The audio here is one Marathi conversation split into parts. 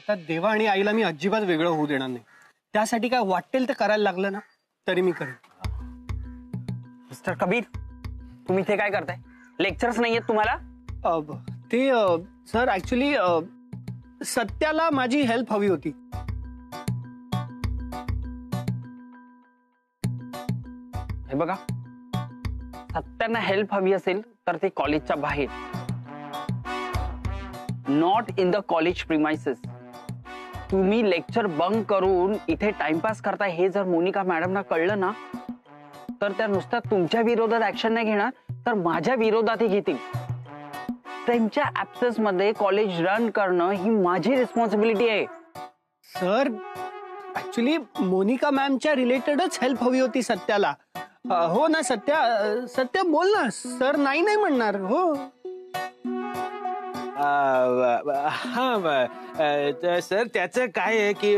आता देवा आणि आईला मी अजिबात वेगळं होऊ देणार नाही. त्यासाठी काय वाटेल ते करायला लागलं ना तरी मी करेन. मिस्टर कबीर, तुम्ही इथे काय करताय? लेक्चर्स नाहीयेत तुम्हाला? ते सर ऍक्च्युली सत्याला माझी हेल्प हवी होती. हे बघा, सत्यांना हेल्प हवी असेल तर ते कॉलेजच्या बाहेर, not in the college premises. तुम्ही लेक्चर बंक करून इथे टाइमपास करताय हे जर मोनिका मॅडमना कळलं ना तर त्या नुसत्या तुमच्या विरोधात ऍक्शन नाही घेणार तर माझ्या विरोधातही घेतील. त्यांच्या ऍब्सेन्स मध्ये कॉलेज रन करणं ही माझी रिस्पॉन्सिबिलिटी आहे. सर ऍक्च्युली मोनिका मॅमच्या रिलेटेडच हेल्प हवी होती सत्याला. हो ना सत्या? सत्या बोल ना. सर नाही नाही म्हणणार. हो हा सर, त्याचं काय आहे की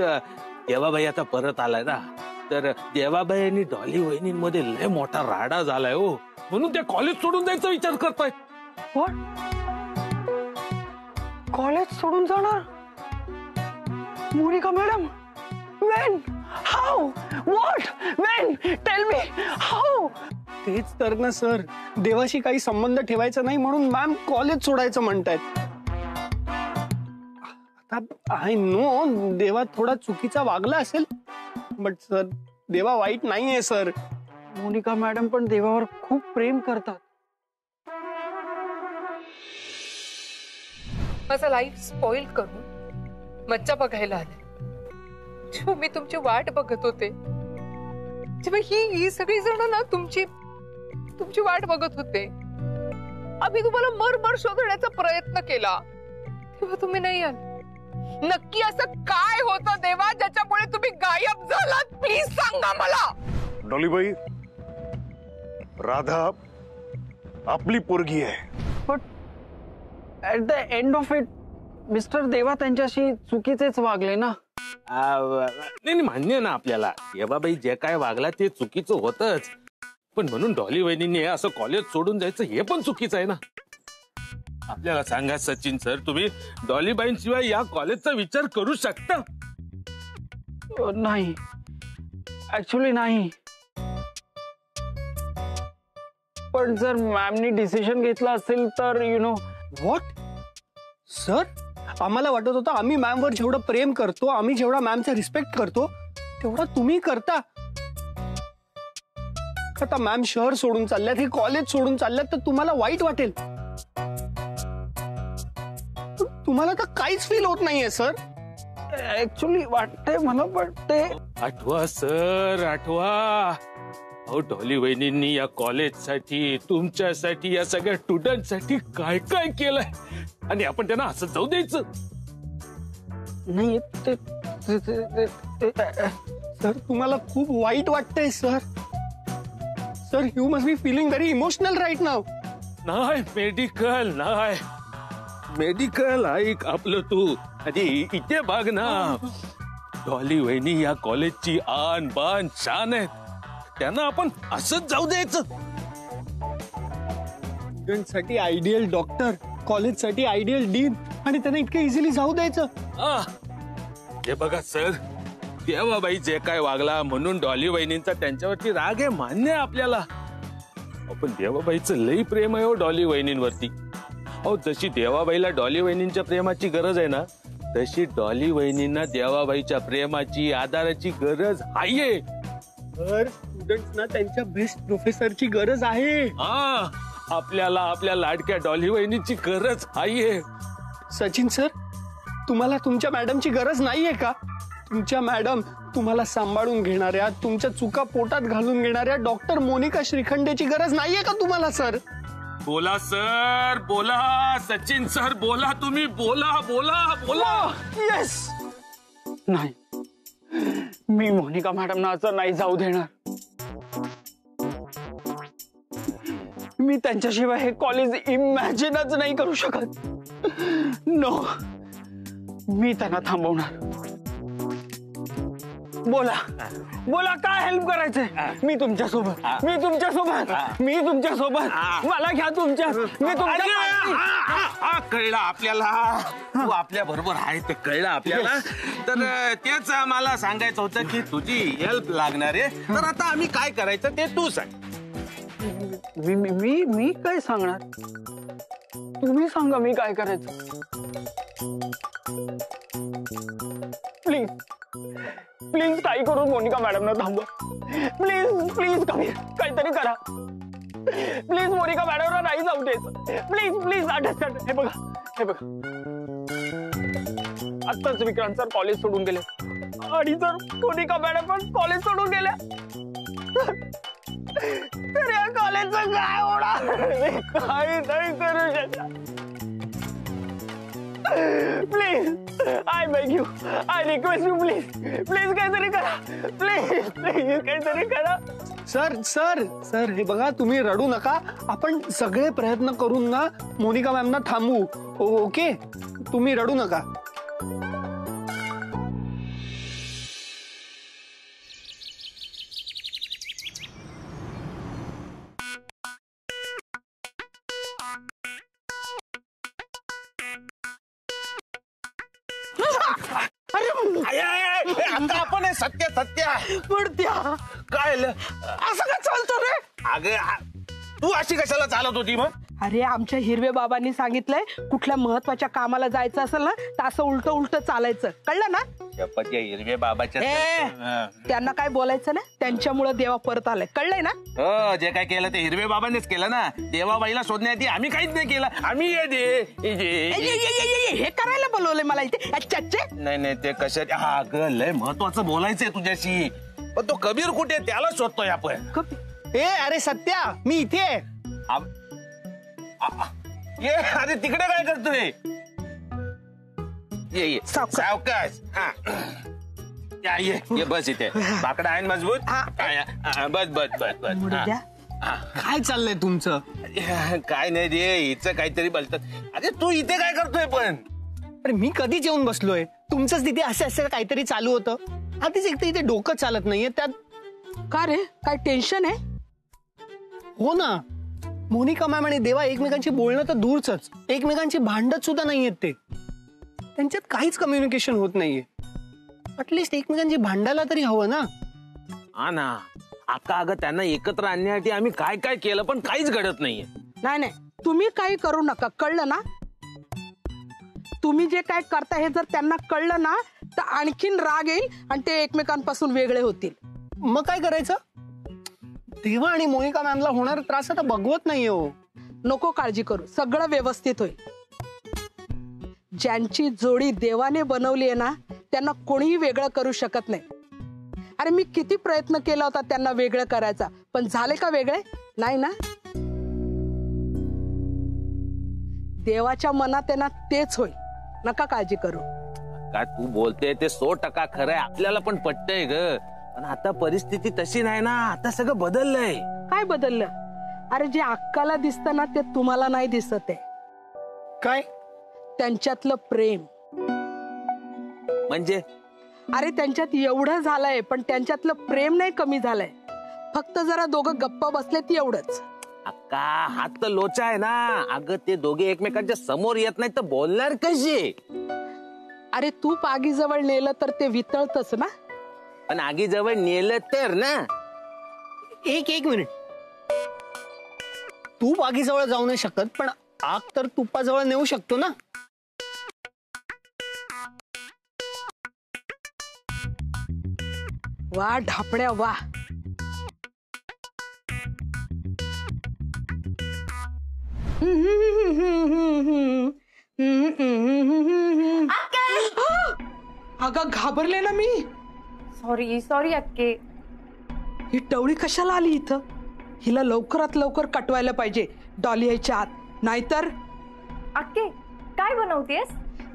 देवाबाई आता परत आलाय ना, तर देवाबाई आणि डॉली वहिनींमध्ये लय मोठा राडा झालाय हो, म्हणून ते कॉलेज सोडून जायचा विचार करतायत. कॉलेज सोडून जाणार? Monika madam, when? How? What? When? Tell me. How? तेच तर ना सर, देवाशी काही संबंध ठेवायचा नाही म्हणून मॅम कॉलेज सोडायचं म्हणतायत. आता आय नो देवा थोडा चुकीचा वागला असेल, बट सर देवा वाईट नाहीये सर. मोनिका मॅडम पण देवावर खूप प्रेम करतात. माझा लाईफ स्पॉइल करून मज्जा बघायला आले. जेव्हा मी तुमची वाट बघत होते, जेव्हा ही सगळी जण ना तुमची वाट बघत होते, आम्ही तुम्हाला मरमर शोधण्याचा प्रयत्न केला, तेव्हा तुम्ही नाही आले. नक्की असं काय होतं देवा ज्याच्यामुळे तुम्ही गायब झालात? प्लीज सांगा मला. डॉलीबाई, राधा आपली पोरगी आहे. But at the end of it mister देवा त्यांच्याशी चुकीचेच वागले ना. नाही मान्य ना आपल्याला, देवाबाई जे काय वागला ते चुकीचं होतच, पण म्हणून डॉली वहिनींनी असं कॉलेज सोडून जायचं हे पण चुकीचं आहे ना. आपल्याला सांगा सचिन सर, तुम्ही डॉलीबाईंशिवाय या कॉलेजचा विचार करू शकता? नाही, ऍक्च्युली नाही. पण जर मॅमनी डिसिजन घेतला असेल तर यु नो. व्हॉट सर, आम्हाला वाटत होतं आम्ही मॅमवर जेवढं प्रेम करतो, आम्ही जेवढा मॅमचा रिस्पेक्ट करतो तेवढा तुम्ही करता. आता मॅम शहर सोडून चालल्यात, हे कॉलेज सोडून चालल्यात तर तुम्हाला वाईट वाटेल. तुम्हाला तर काहीच फील होत नाहीये सर? ऍक्च्युली वाटतंय मला, पण ते आठवा सर, आठवा. अहो डॉली वहिनींनी या कॉलेजसाठी, तुमच्यासाठी, या सगळ्या स्टुडंटसाठी काय काय केलंय आणि आपण त्यांना असं जाऊ द्यायचं नाही. सर तुम्हाला खूप वाईट वाटतंय sir. Sir you must be feeling very emotional right now. नाही मेडिकल नाही, मेडिकल ऐक आपलं तू आधी इथे बघ ना. डॉली वहिनी या कॉलेजची आन बान शान आहेत, त्यांना आपण असंच जाऊ द्यायचं? स्टुडंटसाठी आयडियल डॉक्टर, कॉलेजसाठी आयडियल डीन, आणि त्यांना इतकं इझिली जाऊ द्यायचं? हे बघा सर, देवाबाई जे काय वागला म्हणून डॉली वहिनींचा त्यांच्यावरती राग आहे, मान्य आहे आपल्याला. पण देवाबाईचं लई प्रेम आहे हो डॉली वहिनींवरती. अहो जशी देवाबाईला डॉली वहिनींच्या प्रेमाची गरज आहे ना, तशी डॉली वहिनींना देवाबाईच्या प्रेमाची, आधाराची गरज आहे. तर स्टुडंट्सना त्यांच्या बेस्ट प्रोफेसरची गरज आहे. आपल्याला आपल्या लाडक्या डॉली वहिनीची गरज आहे. सचिन सर, तुम्हाला तुमच्या मॅडमची गरज नाहीये का? तुमच्या मॅडम तुम्हाला सांभाळून घेणाऱ्या, तुमच्या चुका पोटात घालून घेणाऱ्या डॉक्टर मोनिका श्रीखंडेची गरज नाहीये का तुम्हाला सर? बोला सर, बोला. सचिन सर बोला, तुम्ही बोला बोला बोला. येस. नाही, मी मोनिका मॅडमना असं नाही जाऊ देणार. मी त्यांच्याशिवाय हे कॉलेज इमॅजिनच नाही करू शकत. नो, मी त्यांना थांबवणार. बोला बोला, काय हेल्प करायचंय? मी तुमच्या सोबत, मी तुमच्या सोबत, मी तुमच्या सोबत. मला घ्या तुमच्या, मी तुमच्या. कळलं आपल्याला, तू आपल्या बरोबर आहे ते कळलं आपल्याला. तर तेच मला सांगायचं होतं की तुझी हेल्प लागणार आहे. तर आता आम्ही काय करायचं ते तू सांग. मी काय सांगणार? तुम्ही सांगा मी काय करायचं. प्लीज प्लीज काही करून मोनिका मॅडमना थांबवा. प्लीज प्लीज कबीर काहीतरी करा. प्लीज मोनिका मॅडमला नाही जाऊ द्यायचं. Please please understand. हे बघा आत्ताच विक्रांत सर कॉलेज सोडून गेले आणि जर मोनिका मॅडम पण कॉलेज सोडून गेल्या तर या कॉलेजचं काय होणार? काही नाही करू शकत. Please I beg you, I request you, please please काहीतरी करा. प्लीज प्लीज काहीतरी करा. सर सर सर हे बघा, तुम्ही रडू नका. आपण सगळे प्रयत्न करून ना मोनिका मॅमना थांबवू. ओके, तुम्ही रडू नका. आता आपण सत्य सत्य पडत्या काय असं काय चालतो रे? अगं तू अशी कशाला चालत होती मग? अरे आमच्या हिरवे बाबांनी सांगितलंय कुठल्या महत्वाच्या कामाला जायचं असेल ना तर असं उलट उलट चालायचं, कळलं ना? हिरवे बाबाच्या त्यांना काय बोलायचं ना, त्यांच्यामुळे देवा परत आलाय, कळलंय ना? हो, जे काय केलं ते हिरवे बाबांनीच केलं ना. देवाबाईला शोधण्याआधी आम्ही काहीच नाही केलं. आम्ही हे करायला बोलवलंय मला इथे. अच्छा अच्छा. नाही ते कशा हा ग लय महत्वाचं बोलायचंय तुझ्याशी. पण तो कबीर कुठे त्याला शोधतोय आपण. ए अरे सत्या, मी इथे आहे. ये अरे तिकडे काय करतोय? ये सावकाश. ये बस इथे. बाकडा आहे मजबूत. बस बस बस बस. काय चाललंय तुमचं? काय नाही रे, हिचं काहीतरी बोलतात. अरे तू इथे काय करतोय पण? अरे मी कधीच येऊन बसलोय, तुमचंच तिथे असं असं काहीतरी चालू होतं. आधीच एक तर इथे डोकं चालत नाहीये, त्यात का रे, काय टेन्शन आहे? हो ना, मोनिका मॅम आणि देवा एकमेकांची बोलणं तर दूरच, एकमेकांची भांडत सुद्धा नाहीयेत. ते त्यांच्यात काहीच कम्युनिकेशन होत नाहीये. ऍटलिस्ट एकमेकांची भांडायला तरी हवं ना. हा ना, आता अगं त्यांना एकत्र आणण्यासाठी आम्ही काय काय केलं पण काहीच घडत नाहीये. नाही तुम्ही काही करू नका, कळलं ना? तुम्ही जे काय करता हे जर त्यांना कळलं ना तर आणखीन राग येईल आणि ते एकमेकांपासून वेगळे होतील. मग काय करायचं? देवा आणि मोनिका मॅमला होणार त्रास आता बघवत नाहीये. हो, नको काळजी करू, सगळं व्यवस्थित होईल. ज्यांची जोडी देवाने बनवली आहे ना त्यांना कोणीही वेगळं करू शकत नाही. अरे मी किती प्रयत्न केला होता त्यांना वेगळं करायचा, पण झाले का वेगळे? नाही ना. देवाच्या मनात आहे ना तेच होईल, नका काळजी करू. काय तू बोलते ते 100% खरं आहे, आपल्याला पण पटतंय ग. पण आता परिस्थिती तशी नाही ना, आता सगळं बदललंय. काय बदललं? अरे जे अक्काला दिसतं ना ते तुम्हाला नाही दिसत आहे. काय? त्यांच्यातलं प्रेम. म्हणजे अरे त्यांच्यात एवढं झालंय पण त्यांच्यातलं प्रेम नाही कमी झालंय, फक्त जरा दोघं गप्पा बसलेत एवढंच. अक्का हात तर लोचा आहे ना. अगं ते दोघे एकमेकांच्या समोर येत नाही तर बोलणार कशी? अरे तूप आगीजवळ नेलं तर ते वितळतच ना. पण आगीजवळ नेलं तर ना. एक मिनिट, तूप आगीजवळ जाऊ नाही शकत पण आग तर तुपाजवळ नेऊ शकतो ना. वा ढापड्या वा. अगं घाबरले ना मी. सॉरी अक्के. ही टवळी कशाला आली इथं? हिला लवकरात लवकर कटवायला पाहिजे डॉली यायच्या आत, नाहीतर. अक्के काय बनवतेस?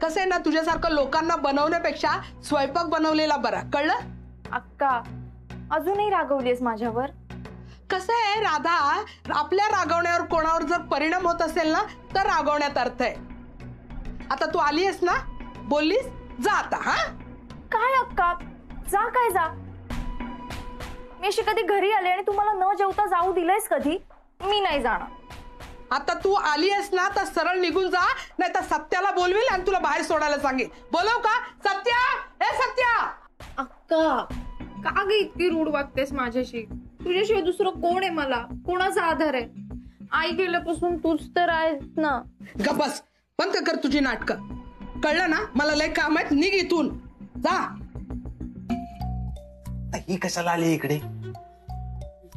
कसं आहे ना, तुझ्यासारखं लोकांना बनवण्यापेक्षा स्वयंपाक बनवलेला बरा, कळलं? अक्का अजूनही रागवलीस माझ्यावर? कसं आहे राधा, आपल्या रागवण्यावर कोणावर जर परिणाम होत असेल ना तर रागवण्यात अर्थ आहे. आता तू आलीयस ना, बोललीस, जा आता. हा काय अक्का जा काय जा. मी अशी कधी घरी आले आणि तुम्हाला न जेवता जाऊ दिलंयस कधी? मी नाही जाणार. आता तू आली आहेस ना तर सरळ निघून जा, नाही तर सत्याला बोलवेल आणि तुला बाहेर सोडायला सांगेल. बोलव का? सत्या, ए सत्या. अक्का, का ग इतकी रूढ वागतेस माझ्याशी? तुझ्याशिवाय दुसरं कोण आहे मला? कोणाचा आधार आहे? आई गेल्यापासून तूच तर आहेस ना. ग बस, बंद कर तुझी नाटकं. कळलं ना? मला लय काम आहेत, निघ इथून जा. ही कशाला आली इकडे?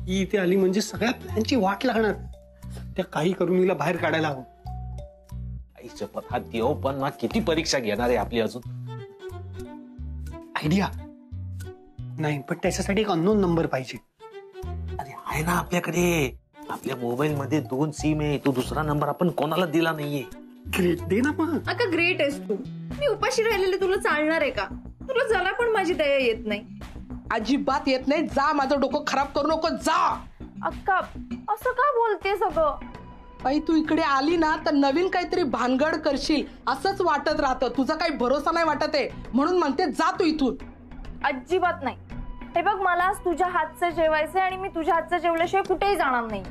ही इथे आली म्हणजे सगळ्या प्लॅनची वाट लागणार. त्या काही करून हिला बाहेर काढायला हवं. आईच्या पथात देव पण ना किती परीक्षा घेणार आहे आपली अजून. आयडिया नाही, पण त्याच्यासाठी एक अननोन नंबर पाहिजे. अरे आहे ना आपल्याकडे. आपल्या मोबाईल मध्ये 2 सिम आहे. तो दुसरा नंबर आपण कोणाला दिला नाहीये. ग्रेट, दे ना मग. अक्का ग्रेट आहेस तू. मी उपाशी राहिलेले तुला चालणार आहे का? तुला जरा पण माझी दया येत नाही. अजिबात येत नाही. जा, माझं डोकं खराब करू नको, जा. अक्का असं का बोलते सगळं? बाई तू इकडे आली ना तर नवीन काहीतरी भानगड करशील असंच वाटत राहतं. तुझा काही भरोसा नाही वाटत आहे म्हणून म्हणते जा तू इथून. अजिबात नाही. हे बघ, मला आज तुझ्या हातचं जेवायचंय आणि मी तुझ्या हातचं जेवल्याशिवाय कुठेही जाणार नाही.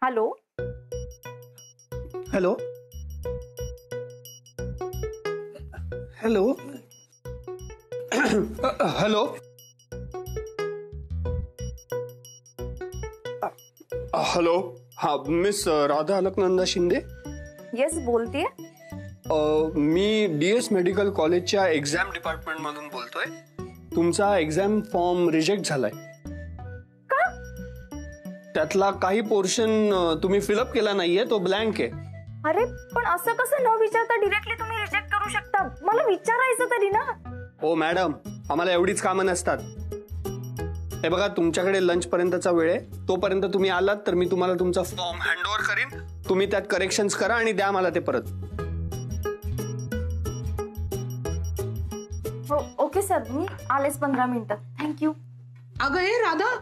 Hello hello hello hello hello. हा, मिस राधा अलकनंदा शिंदे. येस, बोलतेय. मी DS मेडिकल कॉलेजच्या एक्झाम डिपार्टमेंट मधून बोलतोय. तुमचा एक्झाम फॉर्म रिजेक्ट झालाय. का? त्यातला काही पोर्शन तुम्ही फिलअप केला नाहीये, तो ब्लँक आहे. अरे पण असं कसं न विचारता डिरेक्टली तुम्ही रिजेक्ट करू शकता? मला विचारायचं तरी ना. हो मॅडम, आम्हाला एवढीच कामं नसतात. हे बघा, तुमच्याकडे लंच पर्यंतचा वेळ आहे. तोपर्यंत तुम्ही आलात तर मी तुम्हाला तुमचा फॉर्म हँडओव्हर करीन. तुम्ही त्यात करेक्शन्स करा आणि द्या मला ते परत. हो ओके सर, मी आलेच 15 मिनिटात. थँक्यू. अगं हे राधा,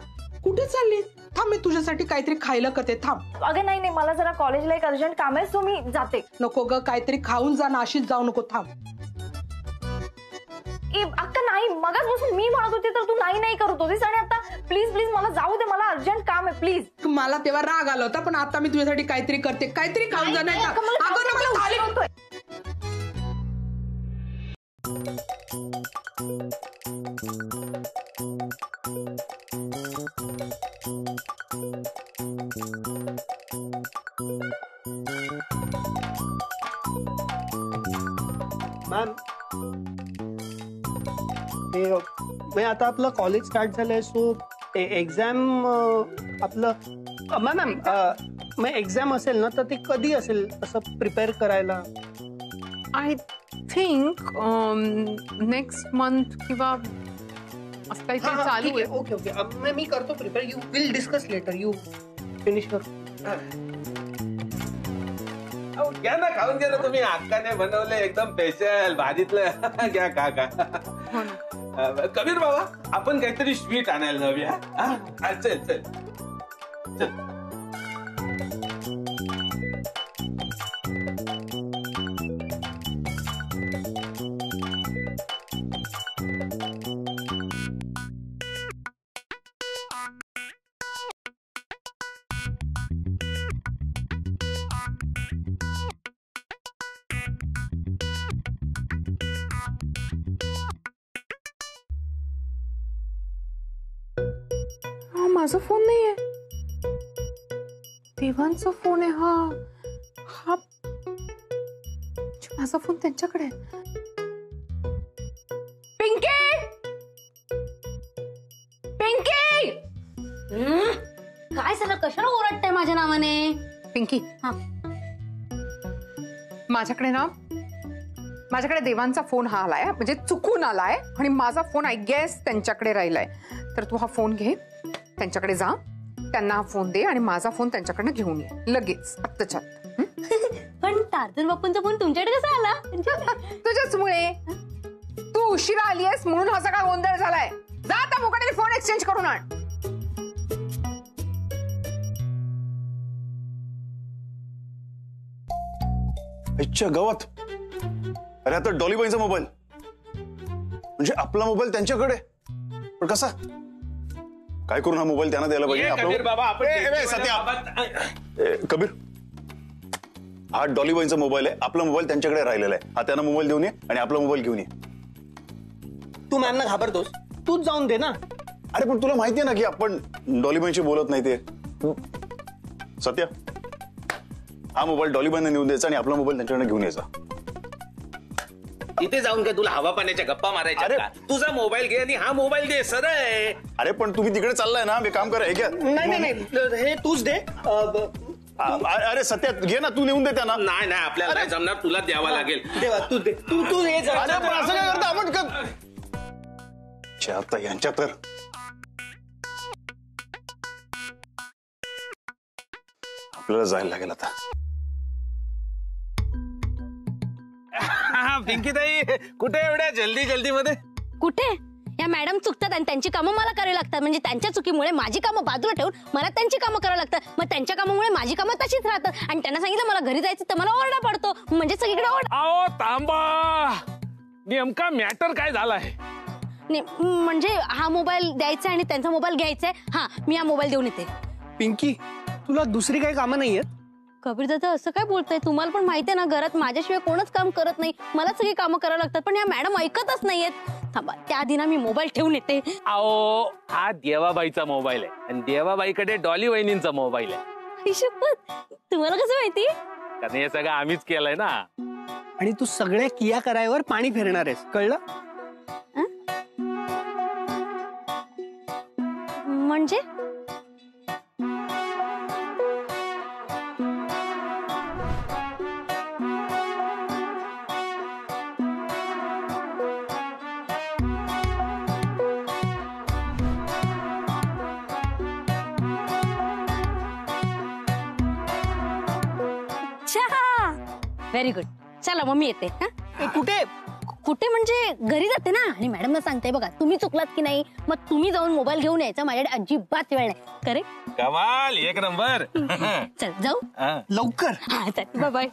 कुठे चालली? थांब, मी तुझ्यासाठी काहीतरी खायला करते. थांब. अगं नाही नाही, मला जरा कॉलेजला एक अर्जंट काम आहे, सो मी जाते. नको ग, काहीतरी खाऊन जा ना, अशीच जाऊ नको. थांब. अक्का नाही, मगाचपासून मी म्हणत होते तर तू नाही नाही करत होतीस आणि आता प्लीज प्लीज मला जाऊ दे, मला अर्जंट काम आहे प्लीज. मला तेव्हा राग आला होता, पण आता मी तुझ्यासाठी काहीतरी करते. काहीतरी खाऊन जा. नाही का? अगं नको, खाली होतोय. मॅम, ते आता आपलं कॉलेज स्टार्ट झालंय, सो एक्झाम आपलं मॅम एक्झाम असेल ना तर ते कधी असेल असं प्रिपेअर करायला? आय थिंक नेक्स्ट मंथ किंवा असं काहीतरी चालू आहे. ओके ओके, मी करतो prepare. You will discuss later. You finish कर. घ्या ना, खाऊन घ्या ना तुम्ही. अक्काने बनवले एकदम स्पेशल भाजीतलं. घ्या का. कबीर बाबा, आपण काहीतरी स्वीट आणायला जाऊया. चल चल चल. माझा फोन नाहीये, देवांचा फोन आहे. हा माझा फोन त्यांच्याकडे आहे. पिंकी, पिंकी. काय झालं? कशाला ओरडताय माझ्या नावाने? पिंकी, हा, माझ्याकडे देवांचा फोन हा आलाय, म्हणजे चुकून आलाय आणि माझा फोन आय गेस त्यांच्याकडे राहिलाय. तर तू हा फोन घे, त्यांच्याकडे जा, त्यांना हा फोन दे आणि माझा फोन त्यांच्याकडनं घेऊन ये लगेच, आत्ताच्या. पण टार्झन बापूंचा फोन तुमच्याकडे कसा आला? तुझ्याचमुळे. तू उशिरा आली आहेस म्हणून हा सगळा गोंधळ झालाय. जा आता मुकाट्याने फोन एक्सचेंज करून आण. आईच्या गावात. अरे आता डॉलीबाईंचा मोबाईल म्हणजे आपला मोबाईल त्यांच्याकडे, पण कसा? काय करून हा मोबाईल त्यांना द्यायला पाहिजे? कबीर, हा डॉलीबाईंचा मोबाईल आहे, आपला मोबाईल त्यांच्याकडे राहिलेला आहे. हा त्यांना मोबाईल देऊन ये आणि आपला मोबाईल घेऊन ये. तू मॅमना घाबरतोस, तूच जाऊन दे ना. अरे पण तुला माहितीये ना की आपण डॉलीबाईंशी बोलत नाही ते. सत्या, हा मोबाईल डॉलीबाईंना नेऊन द्यायचा आणि आपला मोबाईल त्यांच्याकडे घेऊन यायचा. तिथे जाऊन काय तुला हवा पाण्याच्या गप्पा मारायच्या का? तुझा मोबाईल घे आणि हा मोबाईल दे, सरळ. अरे पण तुम्ही तिकडे चाललाय ना, मी काम करा. हे घ्या. नाही, हे तूच दे. अरे सत्या घे ना, तू नेऊन दे त्यांना. नाही आपल्याला नाही जमणार, तुला द्यावा लागेल. देवा तू दे, तू हे जरा. अरे पण असं काय करता आपण? आता यांच्या तर आपल्याला जायला लागेल आता. पिंकीताई, कुठे एवढ्या जल्दी मध्ये? कुठे या मॅडम चुकतात आणि त्यांची कामं मला करावी लागतात. म्हणजे त्यांच्या चुकीमुळे माझी कामं बाजूला ठेवून मला त्यांची कामं करावी लागतात. मग त्यांच्या कामामुळे माझी कामं तशीच राहतात. आणि त्यांना सांगितलं मला घरी जायचं तर मला ओरडा पडतो. म्हणजे सगळीकडे ओरडा. आओ थांबा, नेमका मॅटर काय झालाय? म्हणजे हा मोबाईल द्यायचा आणि त्यांचा मोबाईल घ्यायचाय. हा, मी हा मोबाईल देऊन येते. पिंकी, तुला दुसरी काही कामं नाहीयेत? कबीर दादा असं काय बोलतोय? तुम्हाला पण माहितीये ना घरात माझ्याशिवाय कोणच काम करत नाही. मला सगळी कामं करावं लागतात. पण या मॅडम ऐकतच नाहीयेत. थांबा, त्याआधी ना मी मोबाईल ठेवून येते. आओ, हा देवाबाईचा मोबाईल आहे आणि देवाबाईकडे डॉली वहिनींचा मोबाईल आहे. हिशोबत तुम्हाला कसं माहिती? कारण हे सगळं आम्हीच केलंय ना. आणि तू सगळ्या किया करायवर पाणी फिरणार आहेस, कळलं? म्हणजे व्हेरी गुड. चला मग मी येते. कुठे कुठे म्हणजे घरी जाते ना. आणि मॅडमला सांगते बघा तुम्ही चुकलात की नाही, मग तुम्ही जाऊन मोबाईल घेऊन यायचा. माझ्याकडे अजिबात वेळ नाही. करे कमाल, एक नंबर. चल जाऊ लवकर. हा चल, बाय बाय.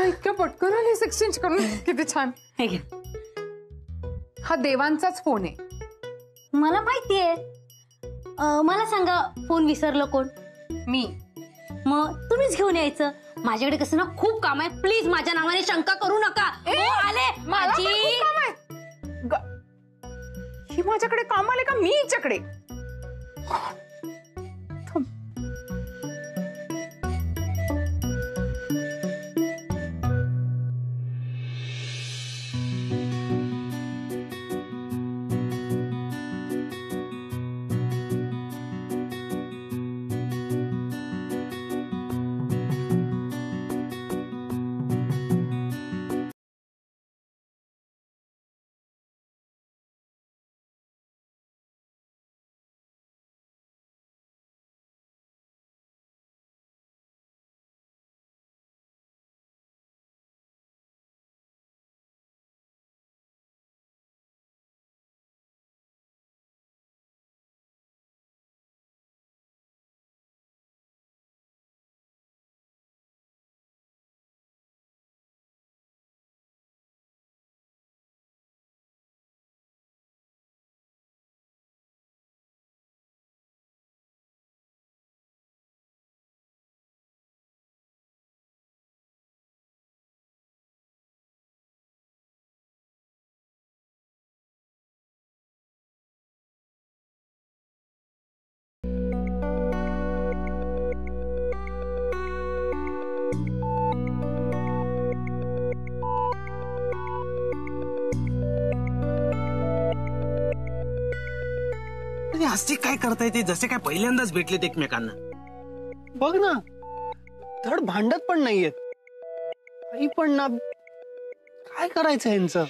इतकं पटकन आलीस एक्सचेंज करून, किती छान. हे घे. हा देवांचाच फोन आहे. मला माहितीये. मला सांगा फोन विसरलं कोण? मी. मग तुम्हीच घेऊन यायचं. माझ्याकडे कसं ना खूप काम आहे. प्लीज माझ्या नावाने शंका करू नका. आले माझी. ही माझ्याकडे काम आले का मी हिच्याकडे? असे काय करताय ते जसे काय पहिल्यांदाच भेटलेत एकमेकांना. बघ ना, धड भांडत पण नाहीयेत. काही पण ना. काय करायचं यांचं?